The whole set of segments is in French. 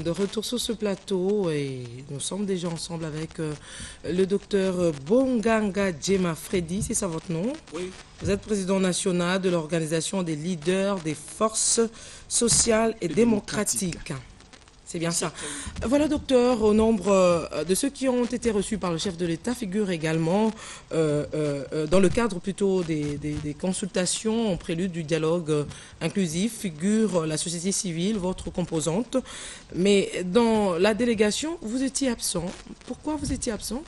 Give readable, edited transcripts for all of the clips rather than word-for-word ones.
De retour sur ce plateau et nous sommes déjà ensemble avec le docteur Bonganga Djema Freddy, c'est ça votre nom? Oui. Vous êtes président national de l'organisation des leaders des forces sociales et démocratiques. C'est bien ça. Voilà, docteur, au nombre de ceux qui ont été reçus par le chef de l'État figure également, dans le cadre plutôt des consultations en prélude du dialogue inclusif, figure la société civile, votre composante. Mais dans la délégation, vous étiez absent. Pourquoi vous étiez absent?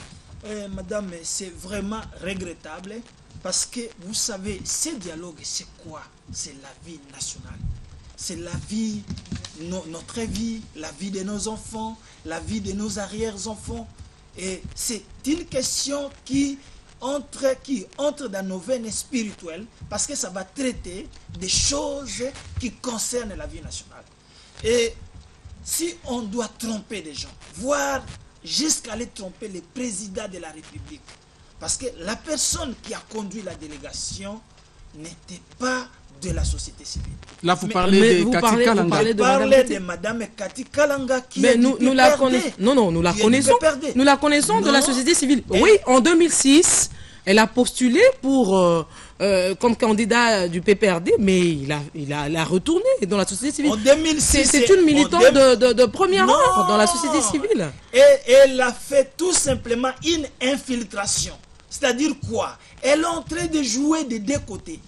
Madame, c'est vraiment regrettable parce que vous savez, ces dialogues, c'est quoi? C'est la vie nationale. C'est la vie, notre vie, la vie de nos enfants, la vie de nos arrière-enfants. Et c'est une question qui entre dans nos veines spirituelles parce que ça va traiter des choses qui concernent la vie nationale. Et si on doit tromper des gens, voire jusqu'à aller tromper le président de la République, parce que la personne qui a conduit la délégation n'était pas de la société civile. Là, vous parlez de Cathy Kalanga. Vous parlez de Madame Cathy Kalanga qui est nous la connaissons. Non, nous la connaissons. Nous la connaissons de la société civile. Oui, en 2006, elle a postulé pour comme candidat du PPRD, mais il a retourné dans la société civile. En 2006, c'est une militante de première heure dans la société civile. Et elle a fait tout simplement une infiltration. C'est-à-dire quoi? Elle est en train de jouer des deux côtés.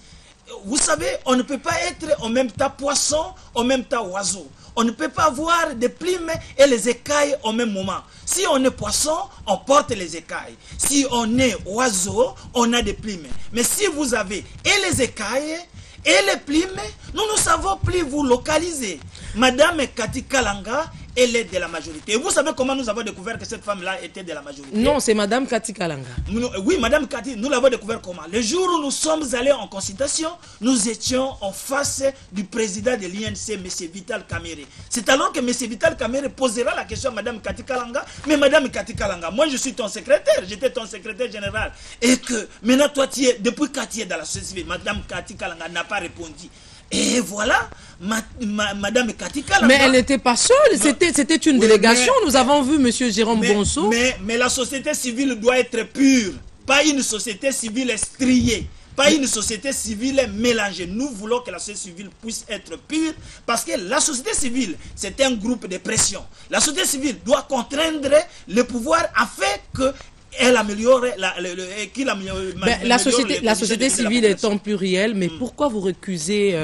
Vous savez, on ne peut pas être en même temps poisson, en même temps oiseau. On ne peut pas avoir des plumes et les écailles au même moment. Si on est poisson, on porte les écailles. Si on est oiseau, on a des plumes. Mais si vous avez et les écailles et les plumes, nous ne savons plus vous localiser. Madame Cathy Kalanga, elle est de la majorité. Et vous savez comment nous avons découvert que cette femme-là était de la majorité? Non, c'est Madame Cathy Kalanga. Oui, Madame Cathy, nous l'avons découvert comment? Le jour où nous sommes allés en consultation, nous étions en face du président de l'INC, M. Vital Kamerhe. C'est alors que M. Vital Kamerhe posera la question à Madame Cathy Kalanga. Mais Madame Cathy Kalanga, moi je suis ton secrétaire, j'étais ton secrétaire général. Et que maintenant toi, depuis quand tu es dans la société civile, Madame Cathy Kalanga n'a pas répondu. Et voilà, Madame Cathy Kalanga. Mais elle n'était pas seule, c'était une délégation. Nous avons vu M. Jérôme Bonso. Mais la société civile doit être pure, pas une société civile striée, pas une société civile mélangée. Nous voulons que la société civile puisse être pure parce que la société civile, c'est un groupe de pression. La société civile doit contraindre le pouvoir afin que elle améliore la société civile étant plurielle, mais pourquoi vous récusez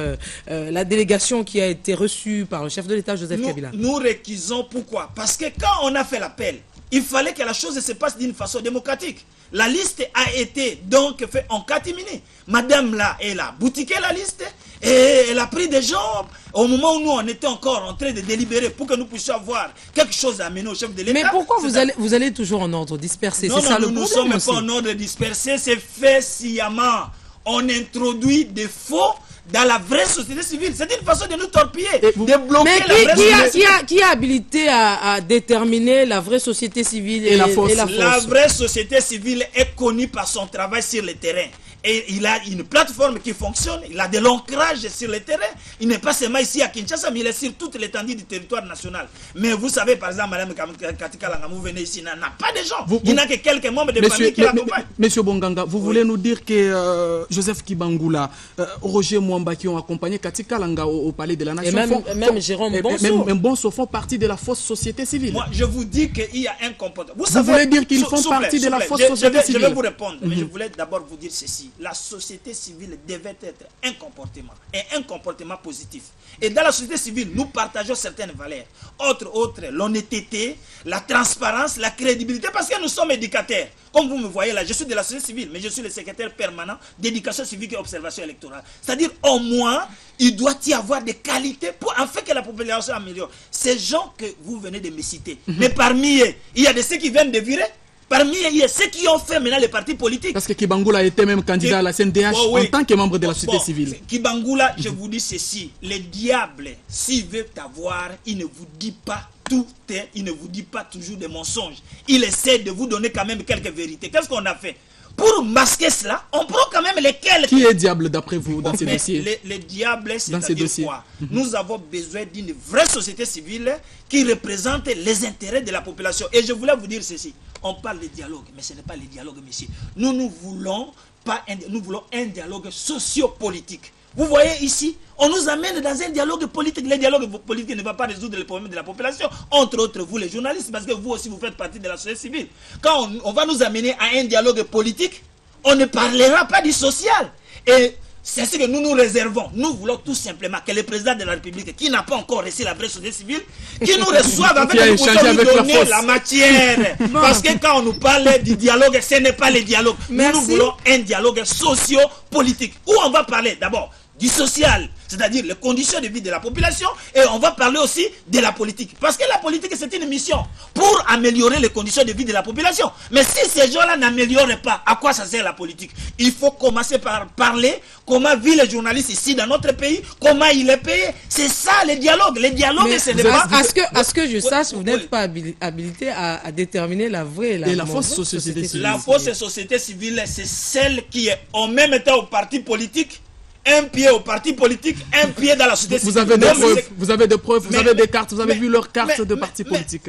la délégation qui a été reçue par le chef de l'État, Joseph Kabila? Nous récusons pourquoi? Parce que quand on a fait l'appel, il fallait que la chose se passe d'une façon démocratique. La liste a été donc faite en catimini. Madame là, elle a boutiqué la liste et elle a pris des gens au moment où nous on était encore en train de délibérer pour que nous puissions avoir quelque chose à amener au chef de l'État. Mais pourquoi vous allez toujours en ordre dispersé? Non, non, nous ne sommes pas en ordre dispersé, c'est fait sciemment. On introduit des faux dans la vraie société civile. C'est une façon de nous torpiller, de bloquer la vraie société civile. Qui a habilité à déterminer la vraie société civile et la fausse? La vraie société civile est connue par son travail sur le terrain. Et il a une plateforme qui fonctionne, il a de l'ancrage sur le terrain. Il n'est pas seulement ici à Kinshasa, mais il est sur toute l'étendue du territoire national. Mais vous savez, par exemple, Madame Cathy Kalanga, vous venez ici, il n'a pas de gens. Il n'a que quelques membres de famille qui l'accompagnent. Monsieur Bonganga, vous voulez nous dire que Joseph Kibangula, Roger Mwamba qui ont accompagné Cathy Kalanga au Palais de la Nation, et même Jérôme Bonso. Même Bonso font partie de la fausse société civile. Moi, je vous dis qu'il y a un comportement. Vous voulez dire qu'ils font partie de la fausse société civile? Je vais vous répondre, mais je voulais d'abord vous dire ceci. La société civile devait être un comportement positif. Et dans la société civile, nous partageons certaines valeurs. Autre, l'honnêteté, la transparence, la crédibilité, parce que nous sommes éducateurs. Comme vous me voyez là, je suis de la société civile, mais je suis le secrétaire permanent d'éducation civique et observation électorale. C'est-à-dire, au moins, il doit y avoir des qualités pour afin que la population améliore. Ces gens que vous venez de me citer, mais parmi eux, il y a de ceux qui viennent de virer. Parmi eux, il y a ceux qui ont fait maintenant les partis politiques. Parce que Kibangula était même candidat à la CNDH en tant que membre de la société civile. Kibangula, je vous dis ceci. Le diable, s'il veut t'avoir, il ne vous dit pas tout, il ne vous dit pas toujours des mensonges. Il essaie de vous donner quand même quelques vérités. Qu'est-ce qu'on a fait? Pour pour masquer cela, on prend quand même lesquels. Qui est diable d'après vous dans ces dossiers? Les diables, c'est-à-dire quoi? Nous avons besoin d'une vraie société civile qui représente les intérêts de la population. Et je voulais vous dire ceci. On parle de dialogue, mais ce n'est pas le dialogue, monsieur. Nous voulons un dialogue socio-politique. Vous voyez ici, on nous amène dans un dialogue politique. Le dialogue politique ne va pas résoudre les problèmes de la population. Entre autres, vous les journalistes, parce que vous aussi, vous faites partie de la société civile. Quand on va nous amener à un dialogue politique, on ne parlera pas du social. Et c'est ce que nous nous réservons. Nous voulons tout simplement que le président de la République, qui n'a pas encore reçu la vraie société civile, qui nous reçoive avec nous pour nous donner la matière. Parce que quand on nous parle du dialogue, ce n'est pas le dialogue. Nous voulons un dialogue socio-politique. Où on va parler d'abord du social, c'est-à-dire les conditions de vie de la population, et on va parler aussi de la politique. Parce que la politique, c'est une mission pour améliorer les conditions de vie de la population. Mais si ces gens-là n'améliorent pas, à quoi ça sert la politique? Il faut commencer par parler comment vivent les journalistes ici dans notre pays, comment il est payé. C'est ça le dialogue. Le dialogue, c'est le pas... À ce que je sache, vous n'êtes pas habilité à déterminer la vraie et la fausse société civile. La fausse société civile, c'est celle qui est en même temps au parti politique, un pied au parti politique, un pied dans la société civile. Vous avez des preuves, vous avez des preuves, vous avez des cartes, vous avez vu leurs cartes de parti politique.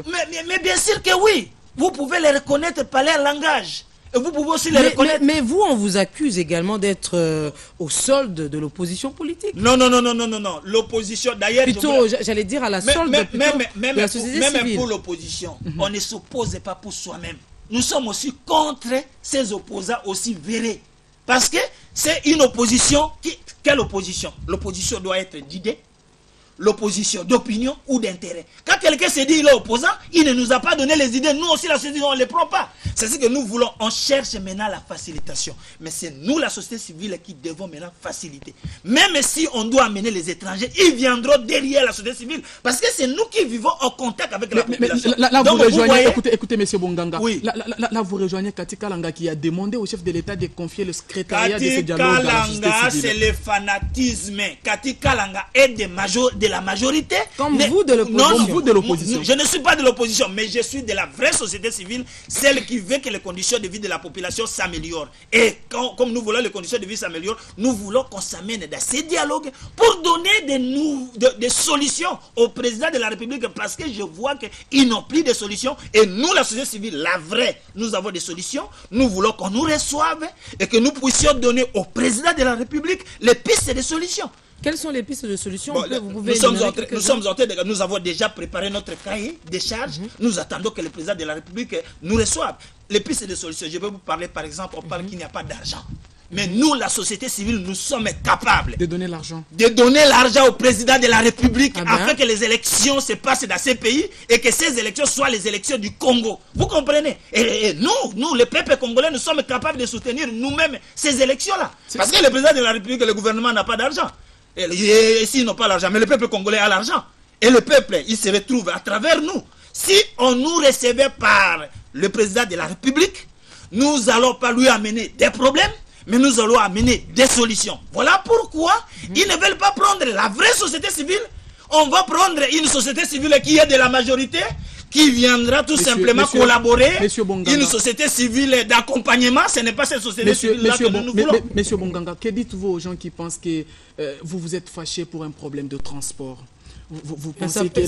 Mais bien sûr que oui. Vous pouvez les reconnaître par leur langage. Et vous pouvez aussi les reconnaître. Mais vous, on vous accuse également d'être au solde de l'opposition politique. Non. L'opposition, d'ailleurs... Plutôt, j'allais dire à la solde de la société civile. Même pour l'opposition, on ne s'oppose pas pour soi-même. Nous sommes aussi contre ces opposants aussi vérés. Parce que c'est une opposition qui... Quelle opposition? L'opposition doit être d'idées, l'opposition d'opinion ou d'intérêt. Quand quelqu'un se dit il est opposant, il ne nous a pas donné les idées. Nous aussi, la société, on ne les prend pas. C'est ce que nous voulons. On cherche maintenant la facilitation. Mais c'est nous, la société civile, qui devons maintenant faciliter. Même si on doit amener les étrangers, ils viendront derrière la société civile. Parce que c'est nous qui vivons en contact avec la population. Là, donc, vous rejoignez, voyez... écoutez, M. Bonganga. Oui. Là, vous rejoignez Kati Kalanga qui a demandé au chef de l'État de confier le secrétariat de ce dialogue à la société Kalanga, civile. c'est le fanatisme. Kati Kalanga est de la majorité. Comme vous de l'opposition. Comme vous de l'opposition. Je ne suis pas de l'opposition, mais je suis de la vraie société civile, celle qui veut que les conditions de vie de la population s'améliorent. Et comme nous voulons que les conditions de vie s'améliorent, nous voulons qu'on s'amène dans ces dialogues pour donner des solutions au président de la République, parce que je vois qu'ils n'ont plus de solutions. Et nous, la société civile, la vraie, nous avons des solutions. Nous voulons qu'on nous reçoive et que nous puissions donner au président de la République les pistes de solutions. Quelles sont les pistes de solutions? Nous avons déjà préparé notre cahier des charges. Nous attendons que le président de la République nous reçoive. Les pistes de solutions, je vais vous parler par exemple, on parle qu'il n'y a pas d'argent. Mais nous, la société civile, nous sommes capables de donner l'argent. De donner l'argent au président de la République afin que les élections se passent dans ces pays et que ces élections soient les élections du Congo. Vous comprenez? Et nous, le peuple congolais, nous sommes capables de soutenir nous-mêmes ces élections-là. Parce que le président de la République et le gouvernement n'a pas d'argent. Et s'ils n'ont pas l'argent, mais le peuple congolais a l'argent. Et le peuple, il se retrouve à travers nous. Si on nous recevait par le président de la République, nous n'allons pas lui amener des problèmes, mais nous allons amener des solutions. Voilà pourquoi ils ne veulent pas prendre la vraie société civile. On va prendre une société civile qui est de la majorité, qui viendra tout simplement collaborer. Une société civile d'accompagnement, ce n'est pas cette société civile-là que nous voulons. Monsieur Bonganga, que dites-vous aux gens qui pensent que vous êtes fâché pour un problème de transport? Vous pensez que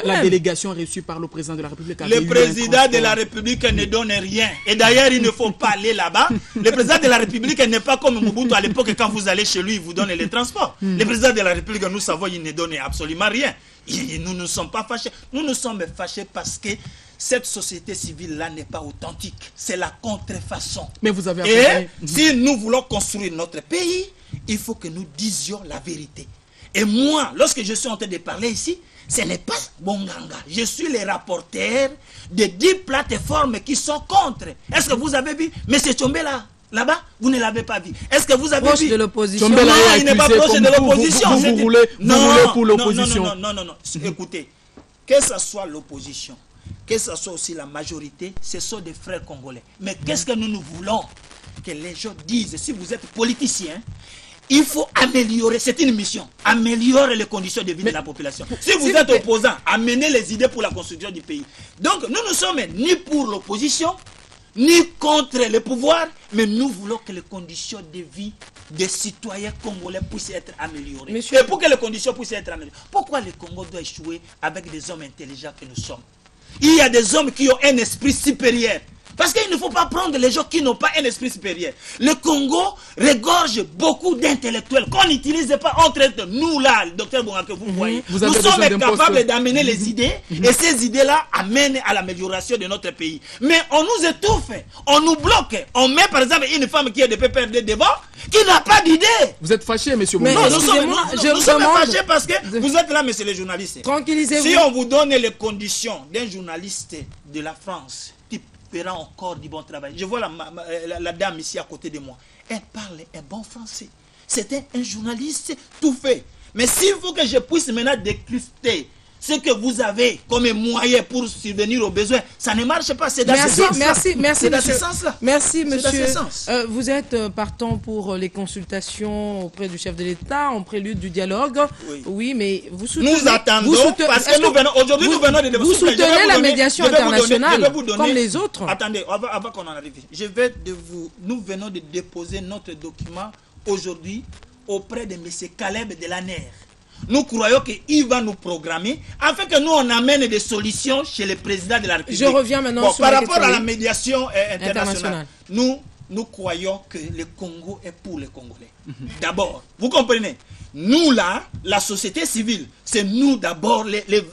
la délégation reçue par le président de la République a le président de la République ne donne rien. Et d'ailleurs, il ne faut pas aller là-bas. Le président de la République n'est pas comme Mobutu à l'époque, quand vous allez chez lui, il vous donne les transports. Le président de la République, nous savons, il ne donne absolument rien. Nous ne sommes pas fâchés. Nous nous sommes fâchés parce que cette société civile-là n'est pas authentique. C'est la contrefaçon. Mais vous avez Et si nous voulons construire notre pays, il faut que nous disions la vérité. Et moi, lorsque je suis en train de parler ici, ce n'est pas Bonganga. Je suis le rapporteur de 10 plateformes qui sont contre. Est-ce que vous avez vu M. Tchombe là-bas, vous ne l'avez pas vu. Est-ce que vous avez proche vu de l'opposition? Non, il n'est pas proche de l'opposition. Vous voulez pour l'opposition? Non. Écoutez, que ce soit l'opposition, que ce soit aussi la majorité, ce sont des frères congolais. Mais qu'est-ce que nous voulons que les gens disent? Si vous êtes politicien, il faut améliorer, c'est une mission, améliorer les conditions de vie de la population. Si vous êtes opposant, amenez les idées pour la construction du pays. Donc nous ne sommes ni pour l'opposition, ni contre le pouvoir, mais nous voulons que les conditions de vie des citoyens congolais puissent être améliorées. Monsieur... Et pour que les conditions puissent être améliorées, pourquoi le Congo doit échouer avec des hommes intelligents que nous sommes? Il y a des hommes qui ont un esprit supérieur. Parce qu'il ne faut pas prendre les gens qui n'ont pas un esprit supérieur. Le Congo regorge beaucoup d'intellectuels qu'on n'utilise pas. On traite nous là, le docteur Bonga, que vous voyez. Nous sommes capables d'amener les idées et ces idées-là amènent à l'amélioration de notre pays. Mais on nous étouffe, on nous bloque. On met par exemple une femme qui est de PPRD devant, qui n'a pas d'idée. Vous êtes fâché, monsieur Bonga? Non, nous sommes fâchés parce que vous êtes là, monsieur le journaliste. Tranquillisez-vous. Si on vous donne les conditions d'un journaliste de la France, encore du bon travail. Je vois la dame ici à côté de moi. Elle parle un bon français. C'était un journaliste tout fait. Mais s'il faut que je puisse maintenant décrypter ce que vous avez comme moyen pour subvenir aux besoins, ça ne marche pas. C'est dans ce sens-là. Merci, dans ce sens-là. Merci, monsieur. Vous êtes partant pour les consultations auprès du chef de l'État en prélude du dialogue. Oui, mais vous soutenez... Nous attendons, parce que aujourd'hui, nous venons de... Vous soutenez la médiation internationale, comme les autres. Attendez, avant qu'on en arrive, nous venons de déposer notre document aujourd'hui auprès de M. Caleb de l'ANER. Nous croyons qu'il va nous programmer afin que nous on amène des solutions chez le président de la République. Je reviens maintenant sur par rapport à la médiation internationale. Nous croyons que le Congo est pour les Congolais. D'abord, vous comprenez? Nous là, la société civile, c'est nous d'abord,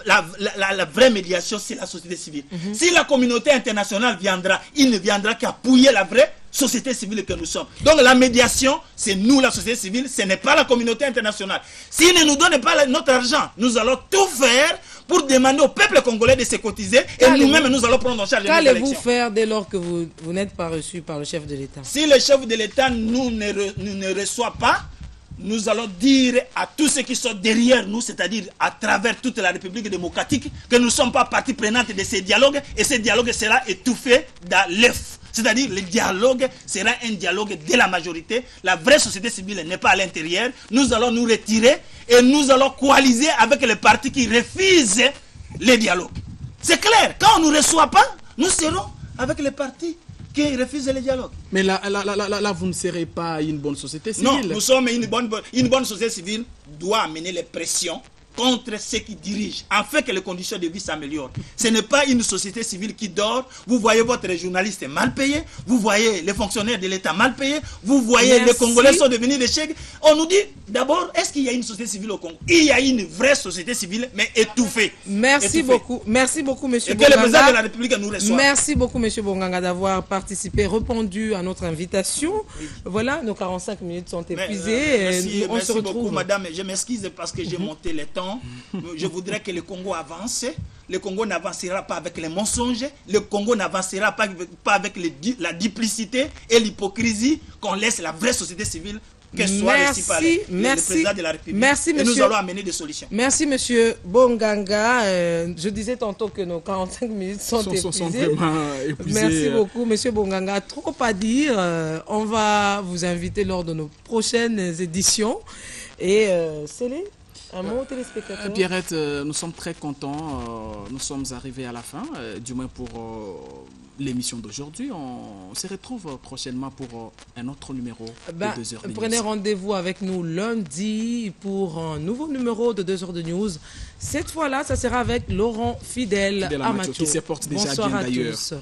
la vraie médiation, c'est la société civile. Si la communauté internationale viendra, il ne viendra qu'appuyer la vraie société civile que nous sommes. Donc la médiation, c'est nous la société civile, ce n'est pas la communauté internationale. S'ils ne nous donnent pas notre argent, nous allons tout faire pour demander au peuple congolais de se cotiser et nous-mêmes nous allons prendre en charge les élections. Qu'allez-vous faire dès lors que vous n'êtes pas reçu par le chef de l'État? Si le chef de l'État nous ne reçoit pas, nous allons dire à tous ceux qui sont derrière nous, c'est-à-dire à travers toute la République démocratique, que nous ne sommes pas partie prenante de ces dialogues et ce dialogue sera étouffé dans l'œuf. C'est-à-dire le dialogue sera un dialogue de la majorité. La vraie société civile n'est pas à l'intérieur. Nous allons nous retirer et nous allons coaliser avec les partis qui refusent les dialogues. C'est clair, quand on ne nous reçoit pas, nous serons avec les partis qui refusent les dialogues. Mais là, vous ne serez pas une bonne société civile. Non, nous sommes une bonne société civile doit amener les pressions contre ceux qui dirigent, afin que les conditions de vie s'améliorent. Ce n'est pas une société civile qui dort. Vous voyez votre journaliste mal payé, vous voyez les fonctionnaires de l'État mal payés, vous voyez les Congolais sont devenus des chèques. On nous dit, d'abord, est-ce qu'il y a une société civile au Congo? Il y a une vraie société civile, mais étouffée. Merci beaucoup, monsieur Bonganga. Et que le président de la République nous reçoive. Merci beaucoup, monsieur Bonganga, d'avoir participé, répondu à notre invitation. Voilà, nos 45 minutes sont épuisées. On se retrouve. Beaucoup, madame. Je m'excuse parce que j'ai monté le temps. Je voudrais que le Congo avance. Le Congo n'avancera pas avec les mensonges. Le Congo n'avancera pas avec la duplicité et l'hypocrisie qu'on laisse la vraie société civile que soit reçue par le président de la République. Merci, monsieur. Et nous allons amener des solutions. Merci, monsieur Bonganga. Je disais tantôt que nos 45 minutes sont épuisées. Vraiment épuisées. Merci beaucoup, monsieur Bonganga. Trop à dire. On va vous inviter lors de nos prochaines éditions. Et c'est un mot téléspectateur. Pierrette, nous sommes très contents. Nous sommes arrivés à la fin, du moins pour l'émission d'aujourd'hui. On se retrouve prochainement pour un autre numéro de 2 heures de news. Prenez rendez-vous avec nous lundi pour un nouveau numéro de 2 heures de news. Cette fois-là, ça sera avec Laurent Fidèle Amacho. Qui se porte déjà Bonsoir bien à d'ailleurs. tous.